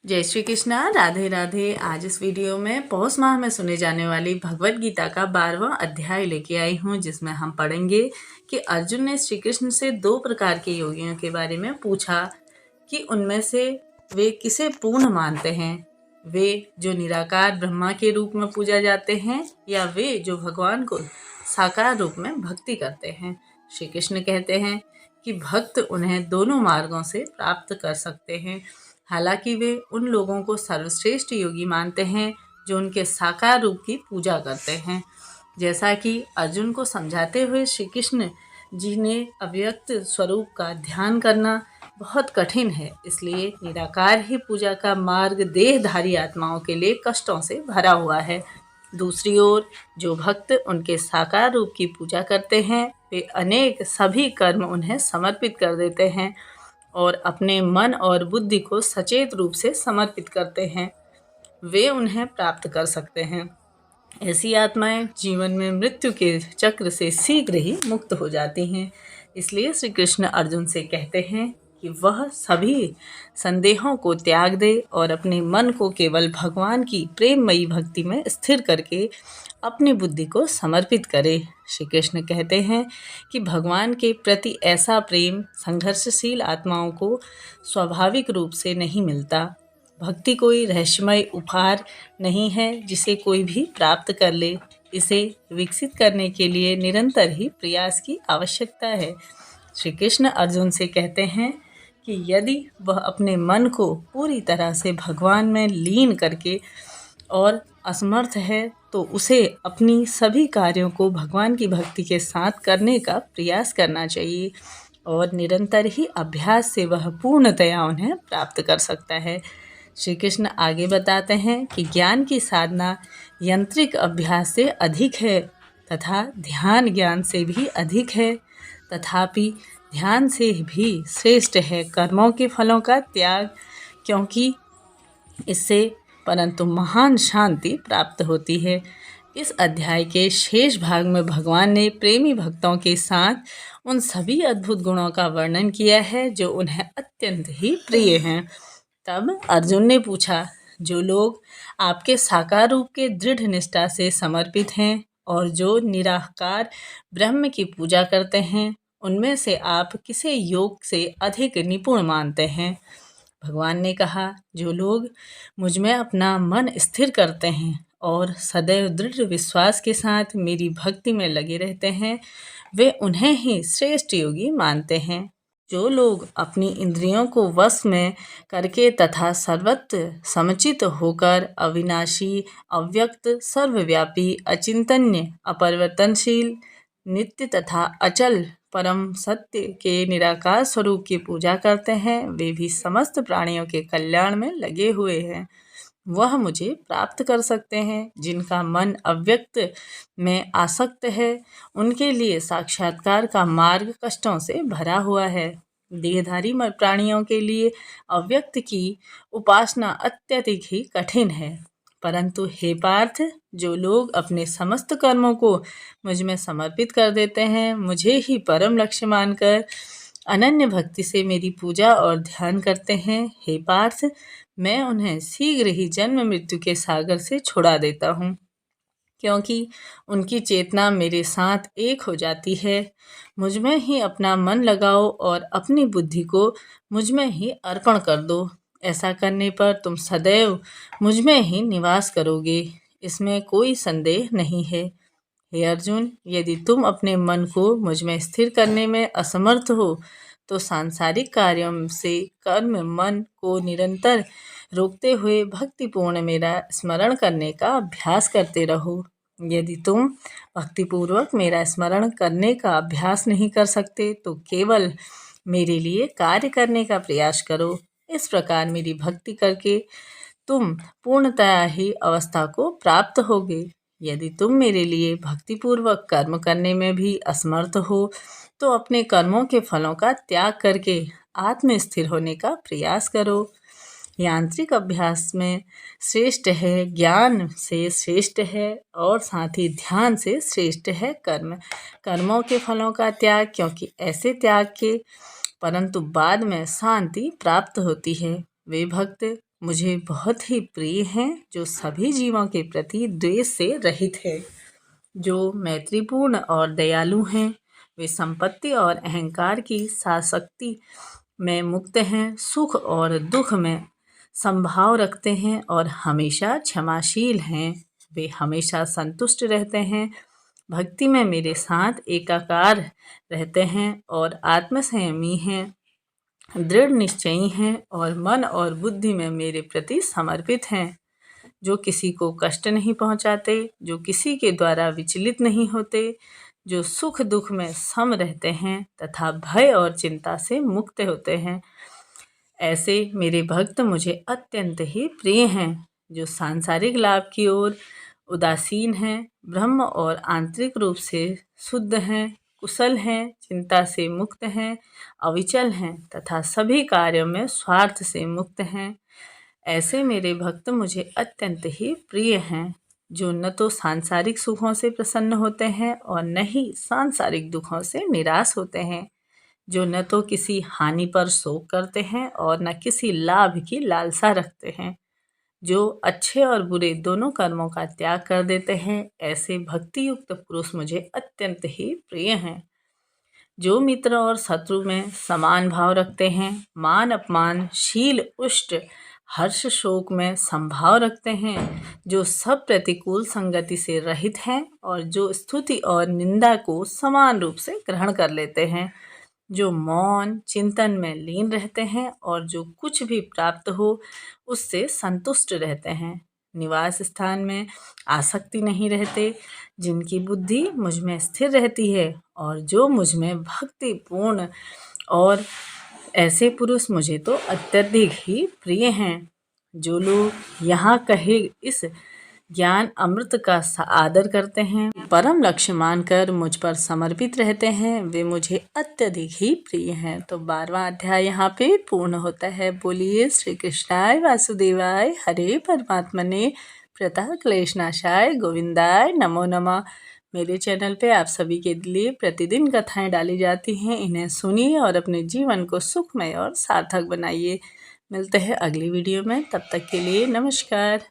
जय श्री कृष्णा, राधे राधे। आज इस वीडियो में पौष माह में सुने जाने वाली भगवत गीता का 12वां अध्याय लेके आई हूँ, जिसमें हम पढ़ेंगे कि अर्जुन ने श्री कृष्ण से 2 प्रकार के योगियों के बारे में पूछा कि उनमें से वे किसे पूर्ण मानते हैं, वे जो निराकार ब्रह्मा के रूप में पूजा जाते हैं या वे जो भगवान को साकार रूप में भक्ति करते हैं। श्री कृष्ण कहते हैं कि भक्त उन्हें दोनों मार्गों से प्राप्त कर सकते हैं। हालांकि वे उन लोगों को सर्वश्रेष्ठ योगी मानते हैं जो उनके साकार रूप की पूजा करते हैं। जैसा कि अर्जुन को समझाते हुए श्री कृष्ण जी ने अव्यक्त स्वरूप का ध्यान करना बहुत कठिन है, इसलिए निराकार ही पूजा का मार्ग देहधारी आत्माओं के लिए कष्टों से भरा हुआ है। दूसरी ओर जो भक्त उनके साकार रूप की पूजा करते हैं, वे अनेक सभी कर्म उन्हें समर्पित कर देते हैं और अपने मन और बुद्धि को सचेत रूप से समर्पित करते हैं। वे उन्हें प्राप्त कर सकते हैं। ऐसी आत्माएं जीवन में मृत्यु के चक्र से शीघ्र ही मुक्त हो जाती हैं। इसलिए श्री कृष्ण अर्जुन से कहते हैं कि वह सभी संदेहों को त्याग दे और अपने मन को केवल भगवान की प्रेममयी भक्ति में स्थिर करके अपनी बुद्धि को समर्पित करे। श्री कृष्ण कहते हैं कि भगवान के प्रति ऐसा प्रेम संघर्षशील आत्माओं को स्वाभाविक रूप से नहीं मिलता। भक्ति कोई रहस्यमय उपहार नहीं है जिसे कोई भी प्राप्त कर ले। इसे विकसित करने के लिए निरंतर ही प्रयास की आवश्यकता है। श्री कृष्ण अर्जुन से कहते हैं कि यदि वह अपने मन को पूरी तरह से भगवान में लीन करके और असमर्थ है तो उसे अपनी सभी कार्यों को भगवान की भक्ति के साथ करने का प्रयास करना चाहिए और निरंतर ही अभ्यास से वह पूर्णतया उन्हें प्राप्त कर सकता है। श्री कृष्ण आगे बताते हैं कि ज्ञान की साधना यांत्रिक अभ्यास से अधिक है तथा ध्यान ज्ञान से भी अधिक है, तथापि ध्यान से भी श्रेष्ठ है कर्मों के फलों का त्याग, क्योंकि इससे परंतु महान शांति प्राप्त होती है। इस अध्याय के शेष भाग में भगवान ने प्रेमी भक्तों के साथ उन सभी अद्भुत गुणों का वर्णन किया है जो उन्हें अत्यंत ही प्रिय हैं। तब अर्जुन ने पूछा, जो लोग आपके साकार रूप के दृढ़ निष्ठा से समर्पित हैं और जो निराकार ब्रह्म की पूजा करते हैं, उनमें से आप किसे योग से अधिक निपुण मानते हैं? भगवान ने कहा, जो लोग मुझ में अपना मन स्थिर करते हैं और सदैव दृढ़ विश्वास के साथ मेरी भक्ति में लगे रहते हैं, वे उन्हें ही श्रेष्ठ योगी मानते हैं। जो लोग अपनी इंद्रियों को वश में करके तथा सर्वत्र समुचित होकर अविनाशी, अव्यक्त, सर्वव्यापी, अचिंतन्य, अपरिवर्तनशील, नित्य तथा अचल परम सत्य के निराकार स्वरूप की पूजा करते हैं, वे भी समस्त प्राणियों के कल्याण में लगे हुए हैं। वह मुझे प्राप्त कर सकते हैं। जिनका मन अव्यक्त में आसक्त है, उनके लिए साक्षात्कार का मार्ग कष्टों से भरा हुआ है। देहधारी प्राणियों के लिए अव्यक्त की उपासना अत्यधिक ही कठिन है। परंतु हे पार्थ, जो लोग अपने समस्त कर्मों को मुझ में समर्पित कर देते हैं, मुझे ही परम लक्ष्य मानकर अनन्य भक्ति से मेरी पूजा और ध्यान करते हैं, हे पार्थ, मैं उन्हें शीघ्र ही जन्म मृत्यु के सागर से छुड़ा देता हूँ, क्योंकि उनकी चेतना मेरे साथ एक हो जाती है। मुझ में ही अपना मन लगाओ और अपनी बुद्धि को मुझ में ही अर्पण कर दो। ऐसा करने पर तुम सदैव मुझ में ही निवास करोगे, इसमें कोई संदेह नहीं है। हे अर्जुन, यदि तुम अपने मन को मुझ में स्थिर करने में असमर्थ हो तो सांसारिक कार्यों से कर्म मन को निरंतर रोकते हुए भक्तिपूर्ण मेरा स्मरण करने का अभ्यास करते रहो। यदि तुम भक्तिपूर्वक मेरा स्मरण करने का अभ्यास नहीं कर सकते तो केवल मेरे लिए कार्य करने का प्रयास करो। इस प्रकार मेरी भक्ति करके तुम पूर्णतया ही अवस्था को प्राप्त होगे। यदि तुम मेरे लिए भक्तिपूर्वक कर्म करने में भी असमर्थ हो तो अपने कर्मों के फलों का त्याग करके आत्म स्थिर होने का प्रयास करो। यांत्रिक अभ्यास में श्रेष्ठ है, ज्ञान से श्रेष्ठ है और साथ ही ध्यान से श्रेष्ठ है कर्मों के फलों का त्याग, क्योंकि ऐसे त्याग के परंतु बाद में शांति प्राप्त होती है। वे भक्त मुझे बहुत ही प्रिय हैं, जो सभी जीवों के प्रति द्वेष से रहित है, जो मैत्रीपूर्ण और दयालु हैं। वे संपत्ति और अहंकार की शासक्ति में मुक्त हैं, सुख और दुख में संभाव रखते हैं और हमेशा क्षमाशील हैं। वे हमेशा संतुष्ट रहते हैं, भक्ति में मेरे साथ एकाकार रहते हैं और आत्मसंयमी हैं, दृढ़ निश्चयी हैं और मन और बुद्धि में मेरे प्रति समर्पित हैं, जो किसी को कष्ट नहीं पहुंचाते, जो किसी के द्वारा विचलित नहीं होते, जो सुख दुख में सम रहते हैं तथा भय और चिंता से मुक्त होते हैं। ऐसे मेरे भक्त मुझे अत्यंत ही प्रिय हैं, जो सांसारिक लाभ की ओर उदासीन हैं, ब्रह्म और आंतरिक रूप से शुद्ध हैं, कुशल हैं, चिंता से मुक्त हैं, अविचल हैं तथा सभी कार्यों में स्वार्थ से मुक्त हैं। ऐसे मेरे भक्त मुझे अत्यंत ही प्रिय हैं, जो न तो सांसारिक सुखों से प्रसन्न होते हैं और न ही सांसारिक दुखों से निराश होते हैं, जो न तो किसी हानि पर शोक करते हैं और न किसी लाभ की लालसा रखते हैं, जो अच्छे और बुरे दोनों कर्मों का त्याग कर देते हैं। ऐसे भक्ति युक्त पुरुष मुझे अत्यंत ही प्रिय हैं, जो मित्र और शत्रु में समान भाव रखते हैं, मान अपमान शील उष्ट हर्ष शोक में संभाव रखते हैं, जो सब प्रतिकूल संगति से रहित हैं और जो स्तुति और निंदा को समान रूप से ग्रहण कर लेते हैं, जो मौन चिंतन में लीन रहते हैं और जो कुछ भी प्राप्त हो उससे संतुष्ट रहते हैं, निवास स्थान में आसक्ति नहीं रहते, जिनकी बुद्धि मुझ में स्थिर रहती है और जो मुझ में भक्तिपूर्ण। और ऐसे पुरुष मुझे तो अत्यधिक ही प्रिय हैं, जो लोग यहाँ कहे इस ज्ञान अमृत का आदर करते हैं, परम लक्ष्य मानकर मुझ पर समर्पित रहते हैं, वे मुझे अत्यधिक ही प्रिय हैं। तो 12वां अध्याय यहाँ पे पूर्ण होता है। बोलिए श्री कृष्णाय वासुदेवाय हरे परमात्मने प्रतः क्लेशनाशाय गोविंदाय नमो नमः। मेरे चैनल पे आप सभी के लिए प्रतिदिन कथाएं डाली जाती हैं, इन्हें सुनिए और अपने जीवन को सुखमय और सार्थक बनाइए। मिलते हैं अगली वीडियो में, तब तक के लिए नमस्कार।